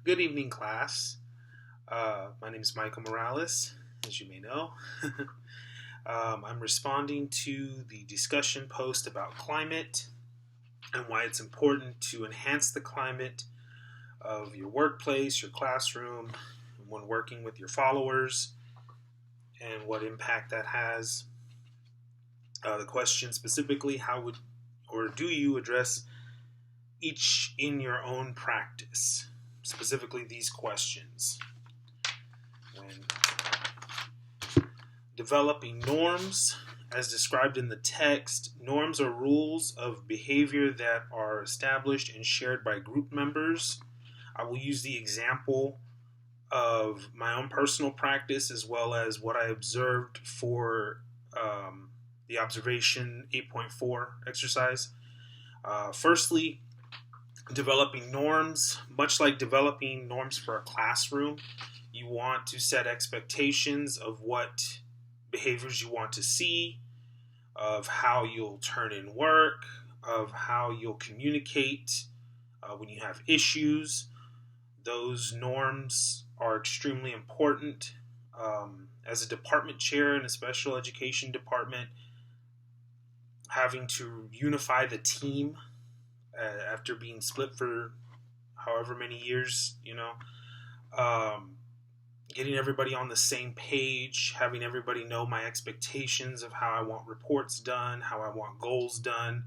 Good evening, class. My name is Michael Morales, as you may know. I'm responding to the discussion post about climate and why it's important to enhance the climate of your workplace, your classroom, when working with your followers, and what impact that has. The question specifically, how would or do you address each in your own practice? Specifically, these questions. When developing norms, as described in the text, norms are rules of behavior that are established and shared by group members. I will use the example of my own personal practice as well as what I observed for the observation 8.4 exercise. Firstly, developing norms, much like developing norms for a classroom, you want to set expectations of what behaviors you want to see, of how you'll turn in work, of how you'll communicate when you have issues. Those norms are extremely important. As a department chair in a special education department, having to unify the team after being split for however many years, getting everybody on the same page, having everybody know my expectations of how I want reports done, how I want goals done,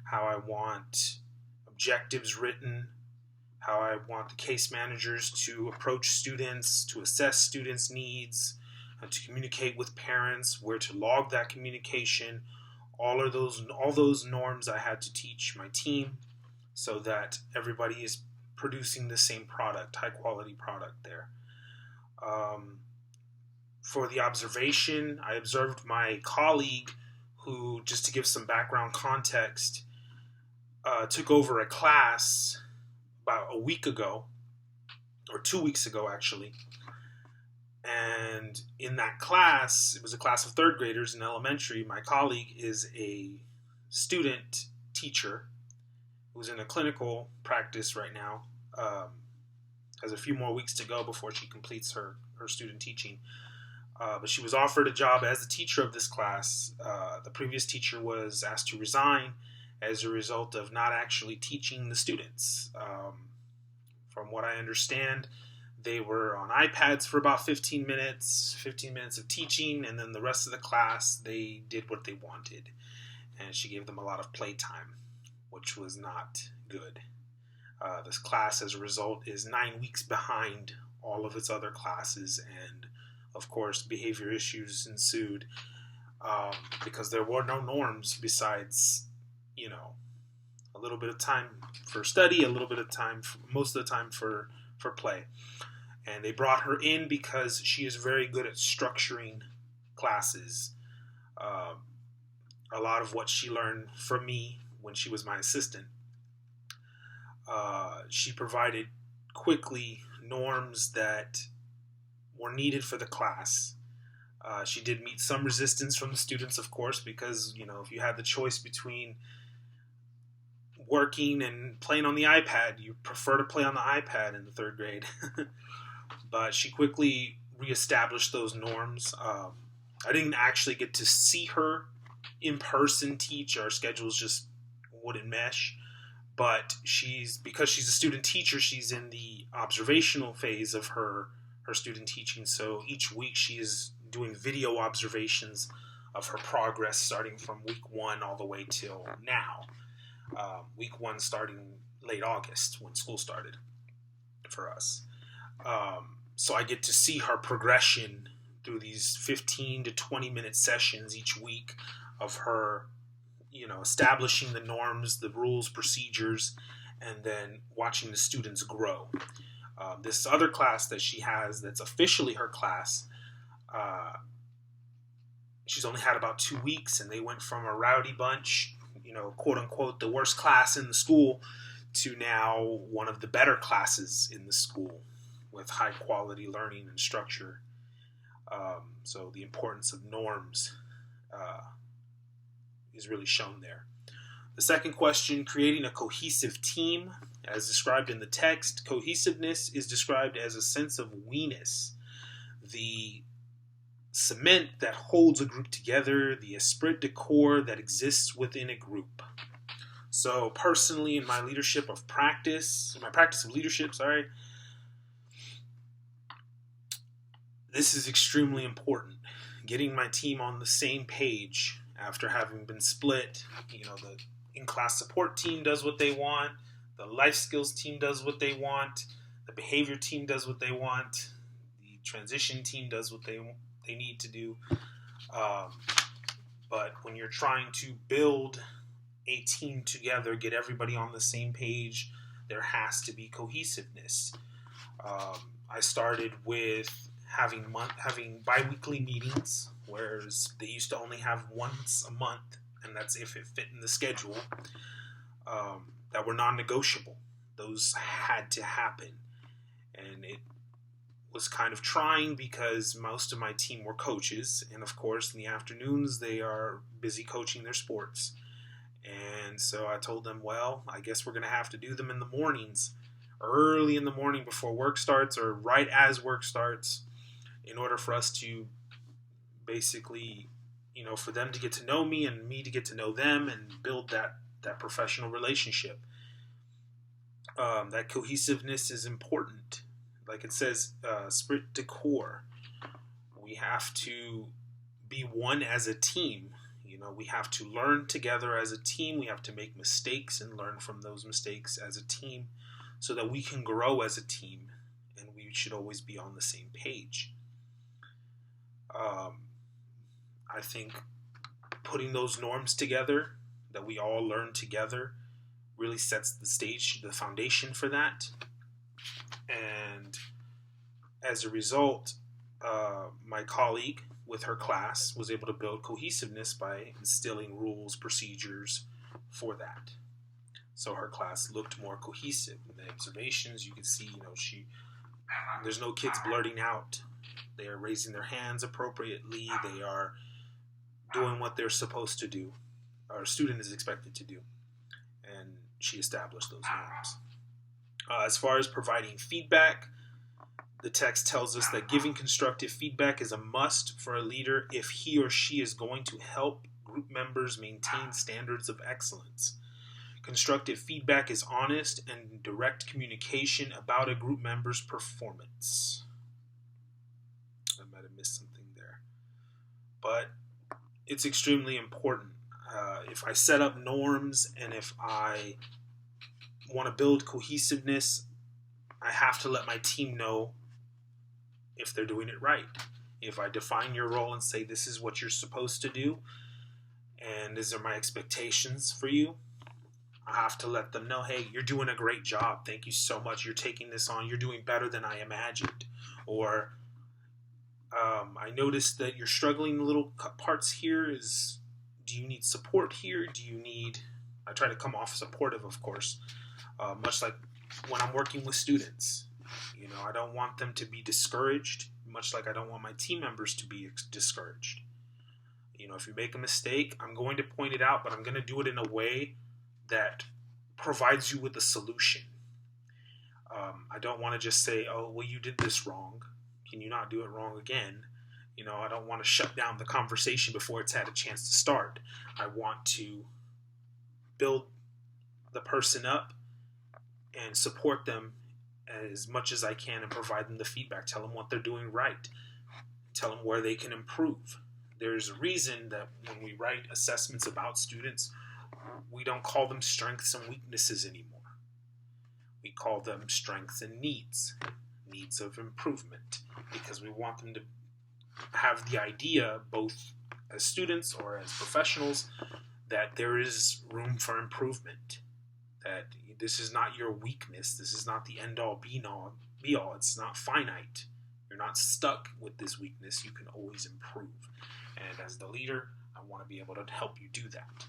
how I want objectives written, how I want the case managers to approach students, to assess students' needs, to communicate with parents, where to log that communication. All those norms I had to teach my team so that everybody is producing the same product, high quality product there. For the observation, I observed my colleague who, just to give some background context, took over a class about a week ago, or 2 weeks ago actually. And in that class, it was a class of third graders in elementary. My colleague is a student teacher who's in a clinical practice right now. Has a few more weeks to go before she completes her student teaching. But she was offered a job as the teacher of this class. The previous teacher was asked to resign as a result of not actually teaching the students. From what I understand, they were on iPads for about 15 minutes of teaching, and then the rest of the class, they did what they wanted. And she gave them a lot of playtime, which was not good. This class, as a result, is 9 weeks behind all of its other classes, and of course, behavior issues ensued because there were no norms besides, a little bit of time for study, a little bit of time, most of the time for play. And they brought her in because she is very good at structuring classes. A lot of what she learned from me when she was my assistant. She provided quickly norms that were needed for the class. She did meet some resistance from the students, of course, because, if you had the choice between working and playing on the iPad, you prefer to play on the iPad in the third grade. But she quickly reestablished those norms. I didn't actually get to see her in person teach. Our schedules just wouldn't mesh. But because she's a student teacher, she's in the observational phase of her student teaching. So each week she is doing video observations of her progress, starting from week 1 all the way till now. Week 1 starting late August when school started for us. So I get to see her progression through these 15 to 20 minute sessions each week of her, establishing the norms, the rules, procedures, and then watching the students grow. This other class that she has that's officially her class, she's only had about 2 weeks, and they went from a rowdy bunch, quote unquote, the worst class in the school, to now one of the better classes in the school with high quality learning and structure. So the importance of norms is really shown there. The second question, creating a cohesive team. As described in the text, cohesiveness is described as a sense of we-ness, the cement that holds a group together, the esprit de corps that exists within a group. So personally, in my practice of leadership, this is extremely important. Getting my team on the same page after having been split. The in-class support team does what they want. The life skills team does what they want. The behavior team does what they want. The transition team does what they need to do. But when you're trying to build a team together, get everybody on the same page, there has to be cohesiveness. I started with having bi-weekly meetings, whereas they used to only have once a month, and that's if it fit in the schedule, that were non-negotiable. Those had to happen. And it was kind of trying because most of my team were coaches, and of course in the afternoons they are busy coaching their sports. And so I told them, well, I guess we're going to have to do them in the mornings, early in the morning before work starts or right as work starts, in order for us to basically, for them to get to know me and me to get to know them and build that professional relationship. That cohesiveness is important. Like it says, esprit de corps. We have to be one as a team. We have to learn together as a team. We have to make mistakes and learn from those mistakes as a team so that we can grow as a team, and we should always be on the same page. I think putting those norms together that we all learn together really sets the stage, the foundation for that. And as a result, my colleague with her class was able to build cohesiveness by instilling rules, procedures for that. So her class looked more cohesive. In the observations, you could see, there's no kids blurting out. They are raising their hands appropriately. They are doing what they're supposed to do. Our student is expected to do. And she established those norms. As far as providing feedback, the text tells us that giving constructive feedback is a must for a leader if he or she is going to help group members maintain standards of excellence. Constructive feedback is honest and direct communication about a group member's performance. I might have missed something there. But it's extremely important. If I set up norms and if I want to build cohesiveness, I have to let my team know if they're doing it right. If I define your role and say this is what you're supposed to do, and these are my expectations for you, I have to let them know, hey, you're doing a great job. Thank you so much. You're taking this on. You're doing better than I imagined. Or I noticed that you're struggling in little parts here. Do you need support here? I try to come off supportive, of course, much like when I'm working with students. I don't want them to be discouraged, much like I don't want my team members to be discouraged. If you make a mistake, I'm going to point it out, but I'm going to do it in a way that provides you with a solution. I don't want to just say, oh, well, you did this wrong. Can you not do it wrong again? I don't want to shut down the conversation before it's had a chance to start. I want to build the person up and support them as much as I can and provide them the feedback. Tell them what they're doing right. Tell them where they can improve. There's a reason that when we write assessments about students, we don't call them strengths and weaknesses anymore. We call them strengths and needs of improvement, because we want them to have the idea, both as students or as professionals, that there is room for improvement, that this is not your weakness, this is not the end-all, be-all, it's not finite. You're not stuck with this weakness, you can always improve. And as the leader, I want to be able to help you do that.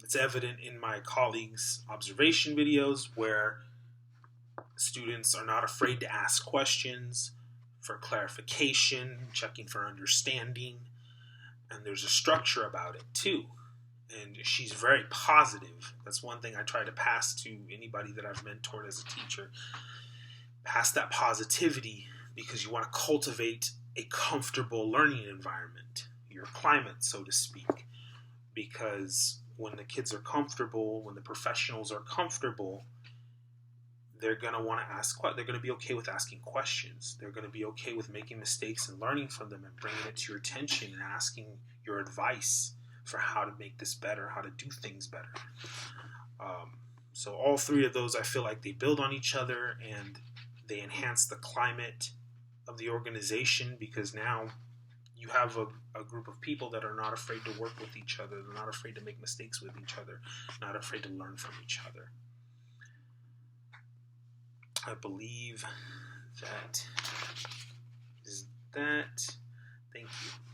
It's evident in my colleagues' observation videos where students are not afraid to ask questions for clarification, checking for understanding, and there's a structure about it too. and she's very positive. That's one thing I try to pass to anybody that I've mentored as a teacher. Pass that positivity, because you want to cultivate a comfortable learning environment, your climate, so to speak. Because when the kids are comfortable, when the professionals are comfortable, they're going to want to ask, they're going to be okay with asking questions. They're going to be okay with making mistakes and learning from them and bringing it to your attention and asking your advice for how to make this better, how to do things better. So all three of those, I feel like they build on each other and they enhance the climate of the organization, because now you have a group of people that are not afraid to work with each other. They're not afraid to make mistakes with each other, not afraid to learn from each other. I believe that is that. Thank you.